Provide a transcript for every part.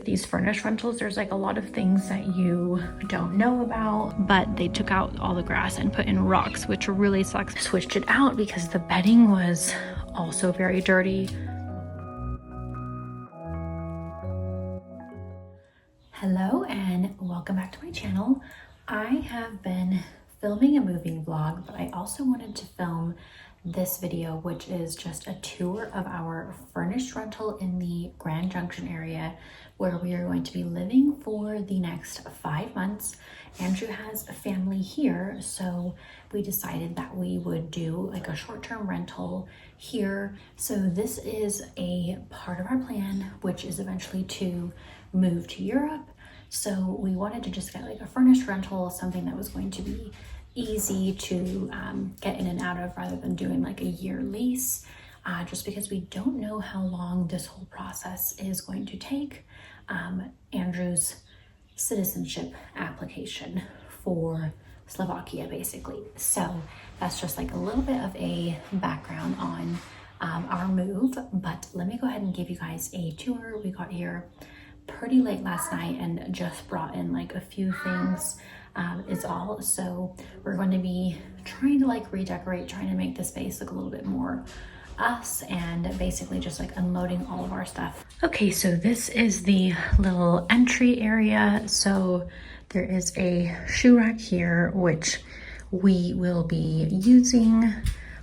these furnished rentals, there's like a lot of things that you don't know about, but they took out all the grass and put in rocks, which really sucks. Switched it out because the bedding was also very dirty. Hello and welcome back to my channel. I have been filming a moving vlog, but I also wanted to film this video, which is just a tour of our furnished rental in the Grand Junction area where we are going to be living for the next 5 months. Andrew has a family here, so we decided that we would do like a short-term rental here. So this is a part of our plan, which is eventually to move to Europe. So we wanted to just get like a furnished rental, something that was going to be easy to get in and out of rather than doing like a year lease, just because we don't know how long this whole process is going to take. Andrew's citizenship application for Slovakia, basically. So that's just like a little bit of a background on our move, but let me go ahead and give you guys a tour. We got here pretty late last night and just brought in like a few things is all. So we're going to be trying to like redecorate, trying to make the space look a little bit more us, and basically just like unloading all of our stuff. Okay, so this is the little entry area. So there is a shoe rack here, which we will be using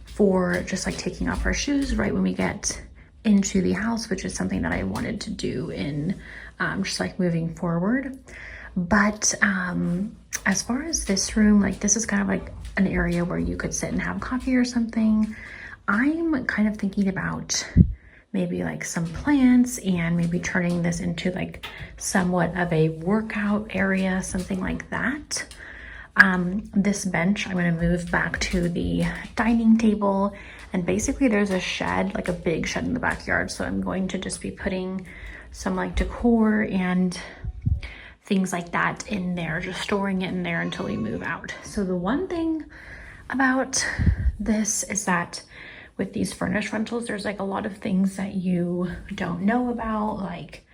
for just like taking off our shoes right when we get into the house, which is something that I wanted to do in just like moving forward. But as far as this room, like this is kind of like an area where you could sit and have coffee or something. I'm kind of thinking about maybe like some plants and maybe turning this into like somewhat of a workout area, something like that. This bench, I'm going to move back to the dining table, and basically there's a shed, like a big shed in the backyard. So I'm going to just be putting some like decor and things like that in there, just storing it in there until we move out. So the one thing about this is that with these furnished rentals, there's like a lot of things that you don't know about, like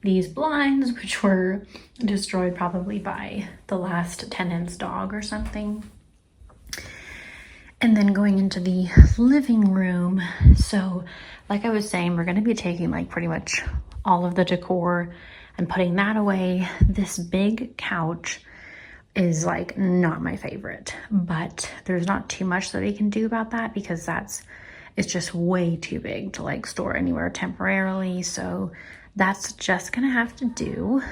these blinds, which were destroyed probably by the last tenant's dog or something. And then going into the living room. So like I was saying, we're going to be taking like pretty much all of the decor and putting that away. This big couch is like not my favorite, but there's not too much that they can do about that because it's just way too big to like store anywhere temporarily. So that's just gonna have to do.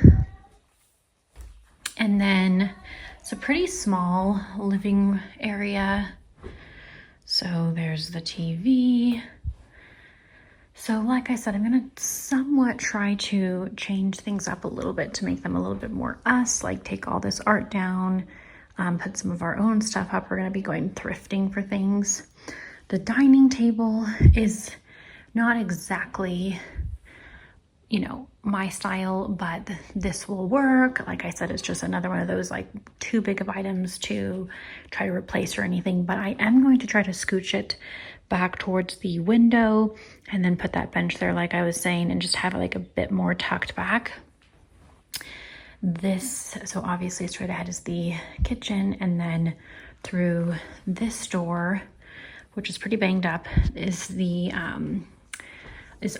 And then it's a pretty small living area. So there's the TV. So like I said, I'm gonna somewhat try to change things up a little bit to make them a little bit more us, like take all this art down, put some of our own stuff up. We're gonna be going thrifting for things. The dining table is not exactly, you know, my style, but this will work. Like I said, it's just another one of those like too big of items to try to replace or anything, but I am going to try to scooch it back towards the window and then put that bench there like I was saying and just have it like a bit more tucked back. So obviously straight ahead is the kitchen, and then through this door, which is pretty banged up, is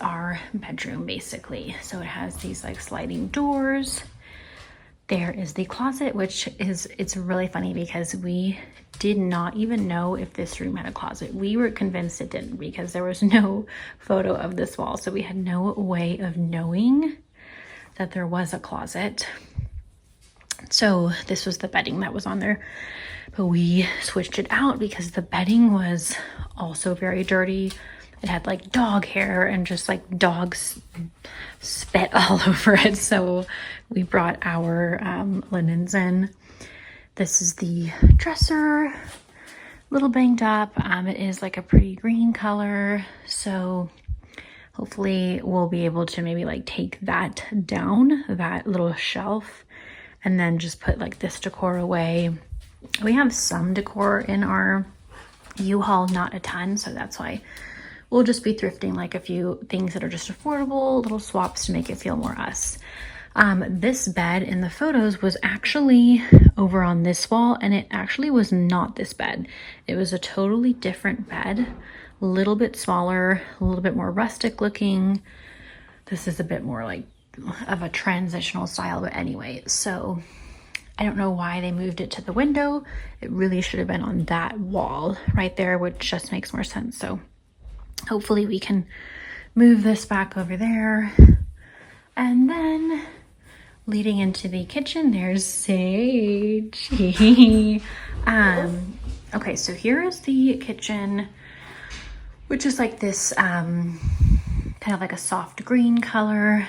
our bedroom basically. So it has these like sliding doors. There is the closet, it's really funny because we did not even know if this room had a closet. We were convinced it didn't because there was no photo of this wall. So we had no way of knowing that there was a closet. So this was the bedding that was on there, but we switched it out because the bedding was also very dirty. It had like dog hair and just like dogs spit all over it. So we brought our linens in. This is the dresser, a little banged up. It is like a pretty green color. So hopefully we'll be able to maybe like take that down, that little shelf, and then just put like this decor away. We have some decor in our U-Haul, not a ton. So that's why we'll just be thrifting like a few things that are just affordable, little swaps to make it feel more us. This bed in the photos was actually over on this wall, and it actually was not this bed. It was a totally different bed, a little bit smaller, a little bit more rustic looking. This is a bit more like of a transitional style, but anyway, so I don't know why they moved it to the window. It really should have been on that wall right there, which just makes more sense. So hopefully we can move this back over there. And then leading into the kitchen, there's Sage. Okay, so here is the kitchen, which is like this kind of like a soft green color.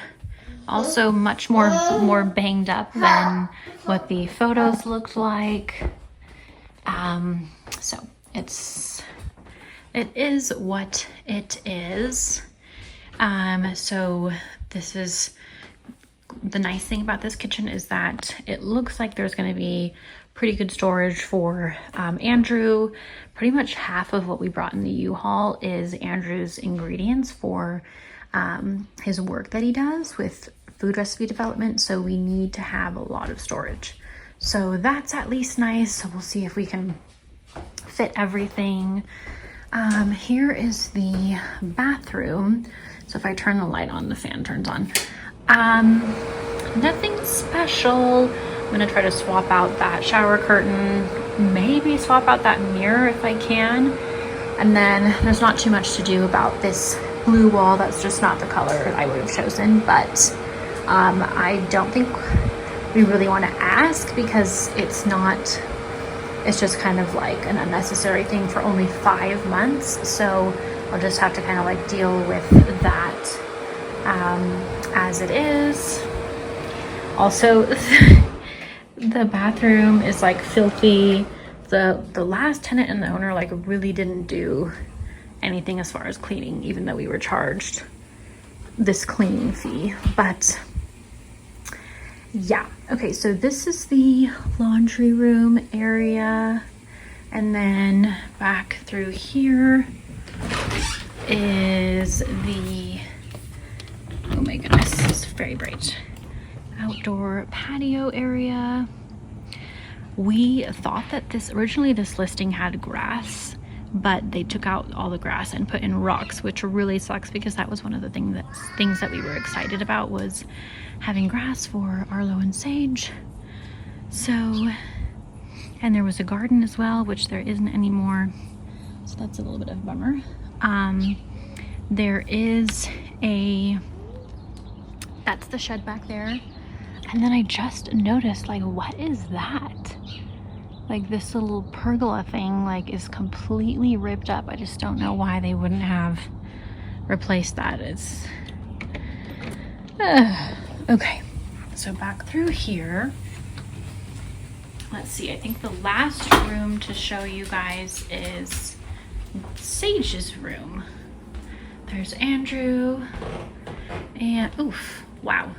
Also much more banged up than what the photos looked like. So it is what it is. So this is the nice thing about this kitchen is that it looks like there's going to be pretty good storage for Andrew. Pretty much half of what we brought in the U-Haul is Andrew's ingredients for his work that he does with food recipe development. So we need to have a lot of storage. So that's at least nice. So we'll see if we can fit everything. Here is the bathroom. So if I turn the light on, the fan turns on. Nothing special. I'm gonna try to swap out that shower curtain, maybe swap out that mirror if I can. And then there's not too much to do about this blue wall. That's just not the color I would have chosen, but I don't think we really want to ask because it's just kind of like an unnecessary thing for only 5 months. So I'll just have to kind of like deal with that as it is. Also, the bathroom is like filthy. The last tenant and the owner like really didn't do anything as far as cleaning, even though we were charged this cleaning fee. But yeah, okay, so this is the laundry room area, and then back through here is the, oh my goodness, it's very bright, outdoor patio area. We thought that originally this listing had grass, but they took out all the grass and put in rocks, which really sucks because that was one of the things that we were excited about, was having grass for Arlo and Sage. So, and there was a garden as well, which there isn't anymore. So that's a little bit of a bummer. There is that's the shed back there. And then I just noticed, like, what is that? Like this little pergola thing like is completely ripped up. I just don't know why they wouldn't have replaced that. It's okay, so back through here, let's see, I think the last room to show you guys is Sage's room. There's Andrew, and oof, wow,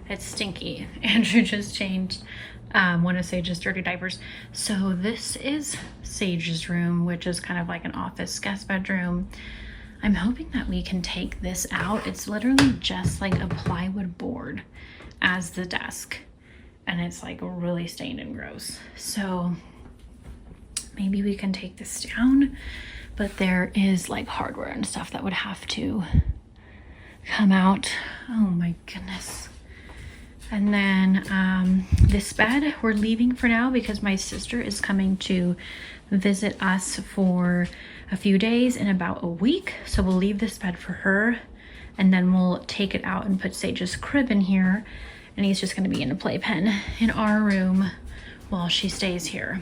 it's stinky. Andrew just changed one of Sage's dirty diapers. So this is Sage's room, which is kind of like an office guest bedroom. I'm hoping that we can take this out. It's literally just like a plywood board as the desk, and it's like really stained and gross. So maybe we can take this down, but there is like hardware and stuff that would have to come out. Oh my goodness. And then this bed we're leaving for now because my sister is coming to visit us for a few days in about a week. So we'll leave this bed for her, and then we'll take it out and put Sage's crib in here, and he's just gonna be in a playpen in our room while she stays here.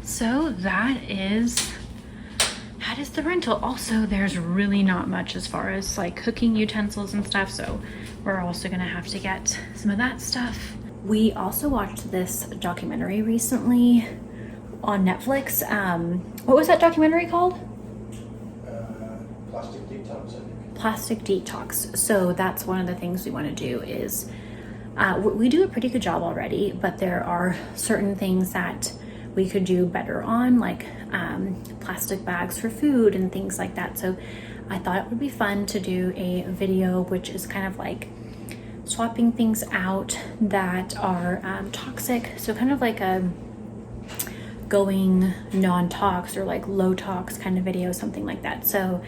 So that is the rental. Also, there's really not much as far as like cooking utensils and stuff, so we're also gonna have to get some of that stuff. We also watched this documentary recently on Netflix. What was that documentary called? Plastic Detox, I think. Plastic Detox. So that's one of the things we want to do is we do a pretty good job already, but there are certain things that we could do better on, like plastic bags for food and things like that. So I thought it would be fun to do a video which is kind of like swapping things out that are toxic. So kind of like a going non-tox or like low tox kind of video, something like that. So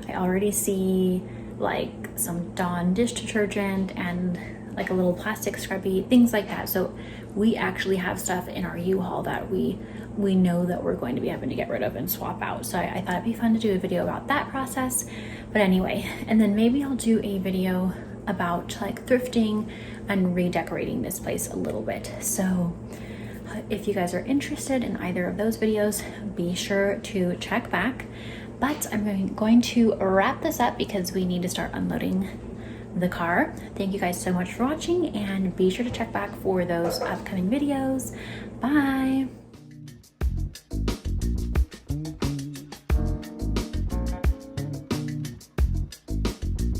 I already see like some Dawn dish detergent and like a little plastic scrubby, things like that. So we actually have stuff in our U-Haul that we know that we're going to be having to get rid of and swap out. So I thought it'd be fun to do a video about that process. But anyway, and then maybe I'll do a video about like thrifting and redecorating this place a little bit. So if you guys are interested in either of those videos, be sure to check back. But I'm going to wrap this up because we need to start unloading the car. Thank you guys so much for watching, and be sure to check back for those upcoming videos. Bye.